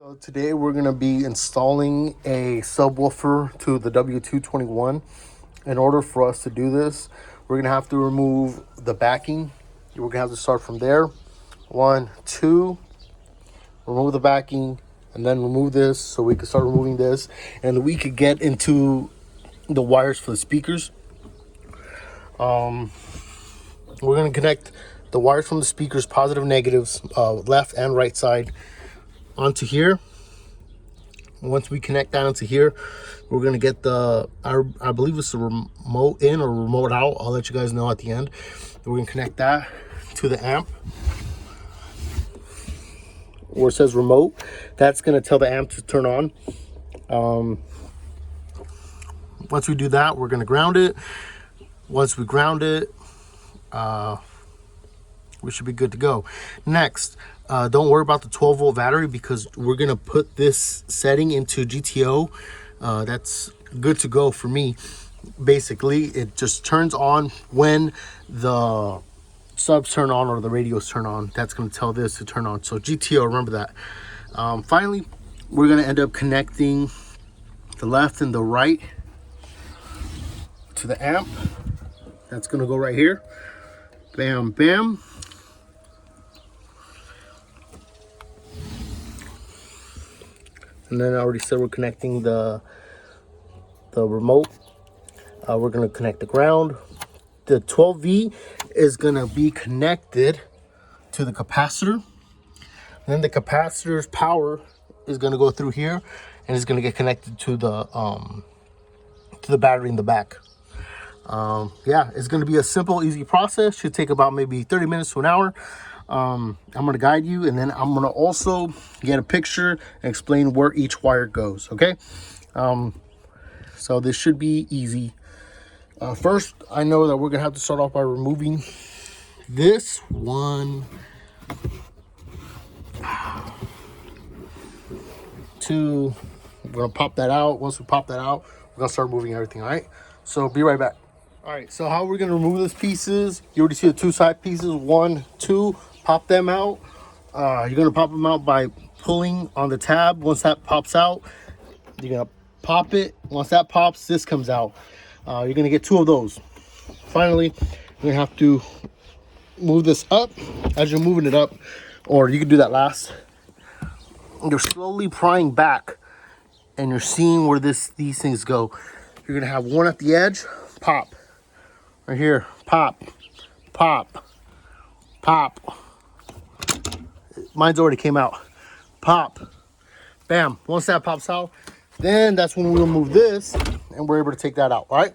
So today we're going to be installing a subwoofer to the W221. In order for us to do this, we're going to have to remove the backing. We're going to have to start from there. 1, 2, remove the backing, and then remove this so we can start removing this. And we could get into the wires for the speakers. We're going to connect the wires from the speakers, positive, negatives, left and right side, onto here. Once we connect that onto here, we're gonna get I believe it's the remote in or remote out. I'll let you guys know at the end. We're gonna connect that to the amp where it says remote. That's gonna tell the amp to turn on. Once we do that, we're gonna ground it. Once we ground it, we should be good to go. Next, don't worry about the 12-volt battery because we're gonna put this setting into GTO. That's good to go for me. Basically, it just turns on when the subs turn on or the radios turn on. That's gonna tell this to turn on. So GTO, remember that. Finally, we're gonna end up connecting the left and the right to the amp. That's gonna go right here. Bam, bam. And then I already said we're connecting the remote. We're gonna connect the ground. The 12V is gonna be connected to the capacitor. And then the capacitor's power is gonna go through here and it's gonna get connected to the battery in the back. Yeah, it's gonna be a simple, easy process. Should take about maybe 30 minutes to an hour. I'm going to guide you, and then I'm going to also get a picture and explain where each wire goes, okay? So this should be easy. First, I know that we're going to have to start off by removing this one, 2. We're going to pop that out. Once we pop that out, we're going to start moving everything, all right? So be right back. All right, so how we're going to remove these pieces, you already see the 2 side pieces, 1, 2. Pop them out. You're gonna pop them out by pulling on the tab. Once that pops out, you're gonna pop it. Once that pops, this comes out. You're gonna get 2 of those. Finally, you're gonna have to move this up. As you're moving it up, or you can do that last, you're slowly prying back and you're seeing where these things go. You're gonna have one at the edge, pop. Right here, pop, pop, pop. Mine's already came out. Pop. Bam. Once that pops out, then that's when we'll move this and we're able to take that out. All right?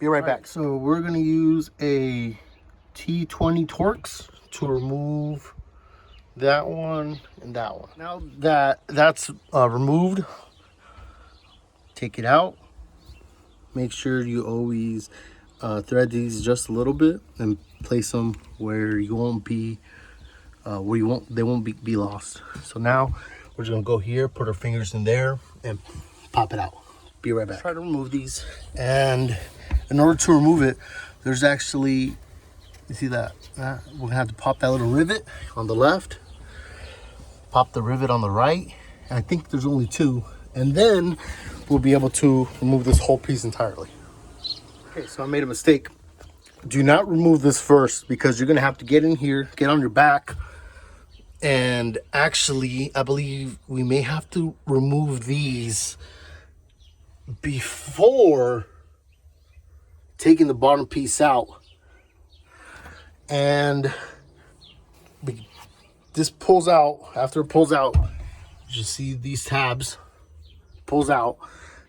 Be right back. So we're going to use a T20 Torx to remove that one and that one. Now that that's removed, take it out. Make sure you always thread these just a little bit and place them where you won't be they won't be lost. So now we're just gonna go here, put our fingers in there and pop it out. Be right back. Try to remove these, and in order to remove it, there's actually, you see that we're gonna have to pop that little rivet on the left, pop the rivet on the right, and I think there's only 2, and then we'll be able to remove this whole piece entirely. Okay, so I made a mistake. Do not remove this first because you're gonna have to get in here, get on your back. And actually, I believe we may have to remove these before taking the bottom piece out. And this pulls out. After it pulls out, you see these tabs, pulls out.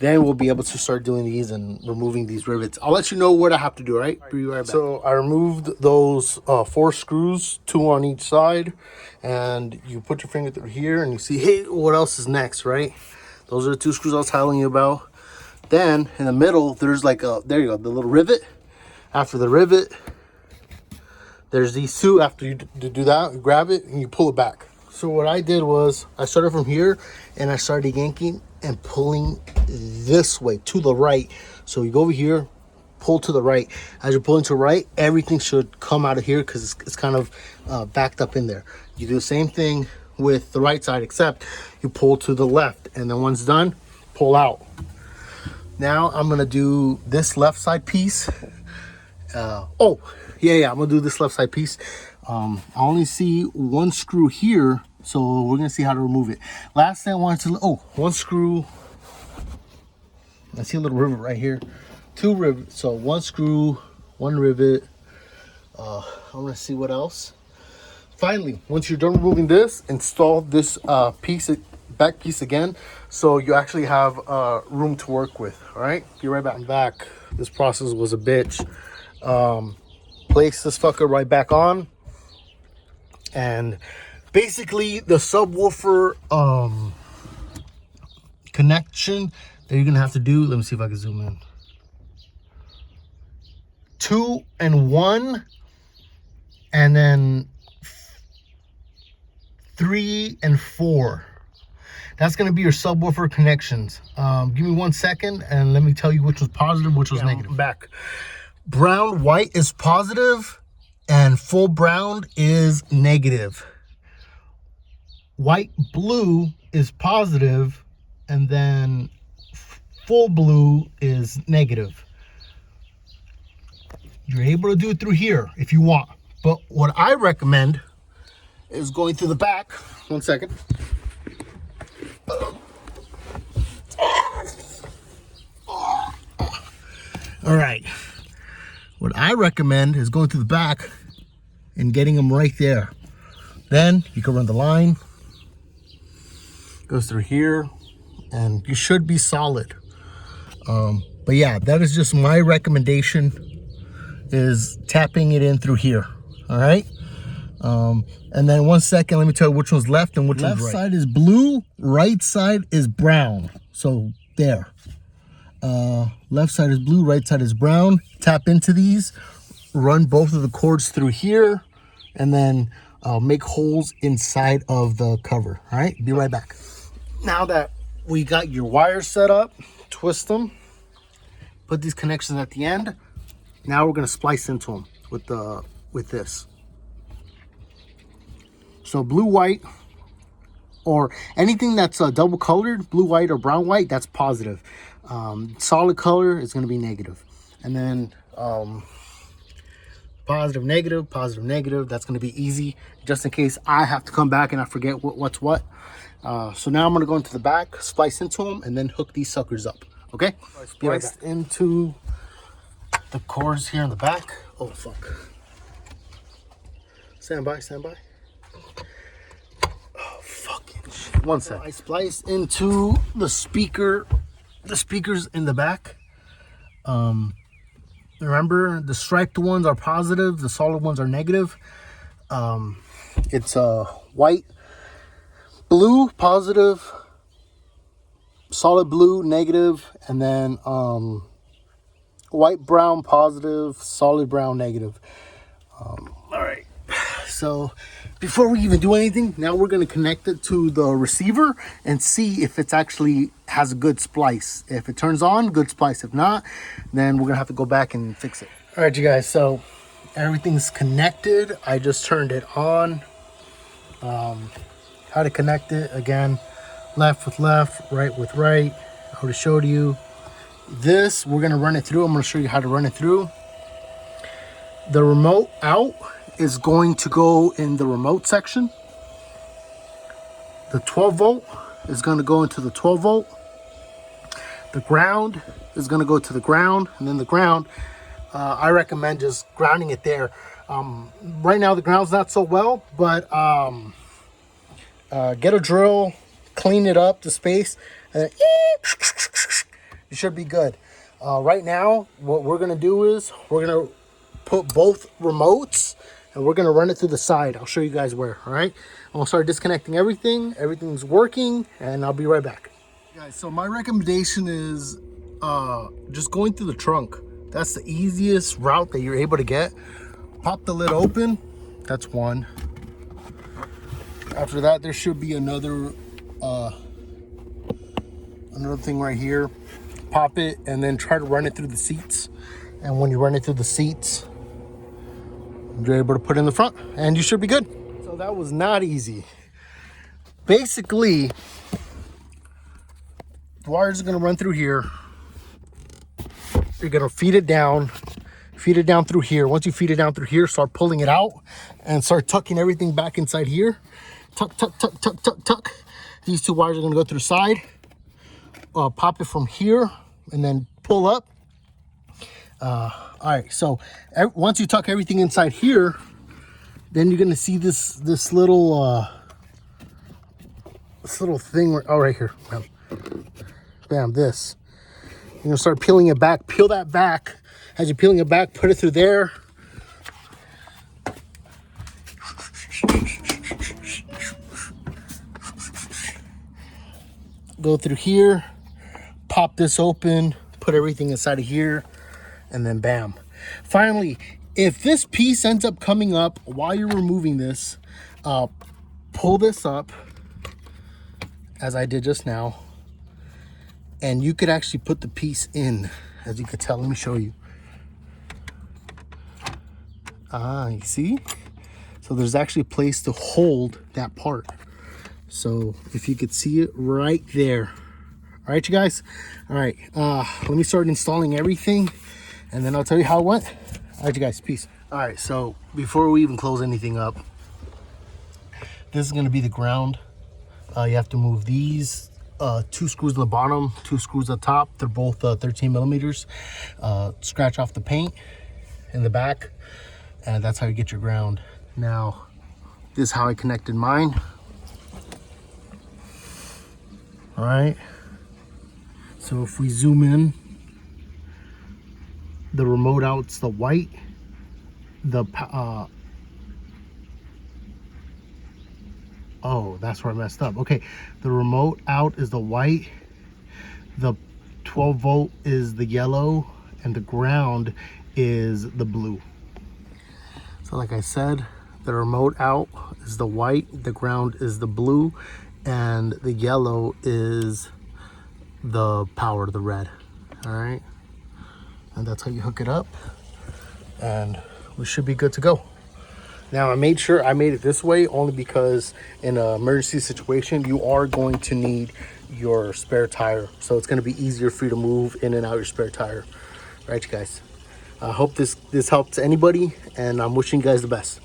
Then we'll be able to start doing these and removing these rivets. I'll let you know what I have to do, right? Be right back. So I removed those 4 screws, 2 on each side. And you put your finger through here and you see, hey, what else is next, right? Those are the 2 screws I was telling you about. Then in the middle, there's like there you go, the little rivet. After the rivet, there's these 2. After you do that, you grab it and you pull it back. So what I did was I started from here and I started yanking and pulling this way to the right. So you go over here, pull to the right. As you're pulling to the right, everything should come out of here because it's kind of backed up in there. You do the same thing with the right side, except you pull to the left, and then once done, pull out. Now I'm gonna do this left side piece. I'm gonna do this left side piece. I only see one screw here, so we're gonna see how to remove it. Last thing I wanted to, one screw. I see a little rivet right here. 2 rivets, so 1 screw, 1 rivet. I'm gonna see what else. Finally, once you're done removing this, install this back piece again, so you actually have room to work with. All right, be right back. I'm back. This process was a bitch. Place this fucker right back on, and basically the subwoofer connection that you're gonna have to do. Let me see if I can zoom in. 2 and 1, and then 3 and 4. That's going to be your subwoofer connections. Give me 1 second and let me tell you which was positive, which was negative. Back. Brown white is positive and full brown is negative. White blue is positive and then full blue is negative. You're able to do it through here if you want. But what I recommend is going through the back. 1 second. All right. What I recommend is going through the back and getting them right there. Then you can run the line. Goes through here and you should be solid. But yeah, that is just my recommendation, is tapping it in through here. All right. And then 1 second, let me tell you which one's left and which one's right. Left side is blue, right side is brown. So there. Left side is blue, right side is brown. Tap into these, run both of the cords through here, and then make holes inside of the cover. All right, be right back. Now that we got your wires set up, twist them, put these connections at the end. Now we're gonna splice into them with this. So blue, white, or anything that's double colored, blue, white, or brown, white, that's positive. Solid color is going to be negative. And then positive, negative, that's going to be easy, just in case I have to come back and I forget what's what. So now I'm going to go into the back, splice into them, and then hook these suckers up. Okay? Spliced into the cords here in the back. Oh, fuck. Stand by. Oh, fucking shit. 1 second. I spliced into the speakers in the back. Remember, the striped ones are positive, the solid ones are negative. It's white, blue, positive, solid blue, negative, and then white, brown, positive, solid brown, negative. All right. So before we even do anything, now we're going to connect it to the receiver and see if it's actually has a good splice. If it turns on, good splice. If not, then we're going to have to go back and fix it. All right, you guys. So everything's connected. I just turned it on. How to connect it, again, left with left, right with right. I already showed you. This, we're going to run it through. I'm going to show you how to run it through. The remote out is going to go in the remote section. The 12 volt is going to go into the 12 volt. The ground is going to go to the ground, and then the ground, I recommend just grounding it there. Right now the ground's not so well, but get a drill, clean it up, the space, and then you should be good. Right now, what we're going to do is we're going to put both remotes and we're going to run it through the side. I'll show you guys where. All right, I'm going to start disconnecting everything. Everything's working, and I'll be right back. Guys, so my recommendation is just going through the trunk. That's the easiest route that you're able to get. Pop the lid open. That's one. After that, there should be another thing right here. Pop it and then try to run it through the seats. And when you run it through the seats, you're able to put it in the front and you should be good. So that was not easy. basically, the wires are gonna run through here. You're gonna feed it down through here. Once you feed it down through here, start pulling it out and start tucking everything back inside here. Tuck, tuck, tuck, tuck, tuck, tuck. These two wires are gonna go through the side. Pop it from here and then pull up. All right, so once you tuck everything inside here, then you're gonna see this little thing. Right here, bam, bam. This. You're gonna start peeling it back. Peel that back. As you're peeling it back, put it through there. Go through here. Pop this open. Put everything inside of here, and then bam. Finally, if this piece ends up coming up while you're removing this, pull this up as I did just now, and you could actually put the piece in. As you can tell, let me show you. You see? So there's actually a place to hold that part. So if you could see it right there. All right, you guys. All right, let me start installing everything, and then I'll tell you how it went. All right, you guys, peace. All right, so before we even close anything up, this is gonna be the ground. You have to move these 2 screws on the bottom, 2 screws on top. They're both 13 millimeters. Scratch off the paint in the back, and that's how you get your ground. Now, this is how I connected mine. All right. So if we zoom in, the remote out's the white. Oh, that's where I messed up. Okay, the remote out is the white. The 12 volt is the yellow, and the ground is the blue. So like I said, the remote out is the white, the ground is the blue, and the yellow is the power, the red. All right, and that's how you hook it up, and we should be good to go. Now, I made sure I made it this way only because in an emergency situation, you are going to need your spare tire. So it's going to be easier for you to move in and out your spare tire. All right, you guys. I hope this helps anybody, and I'm wishing you guys the best.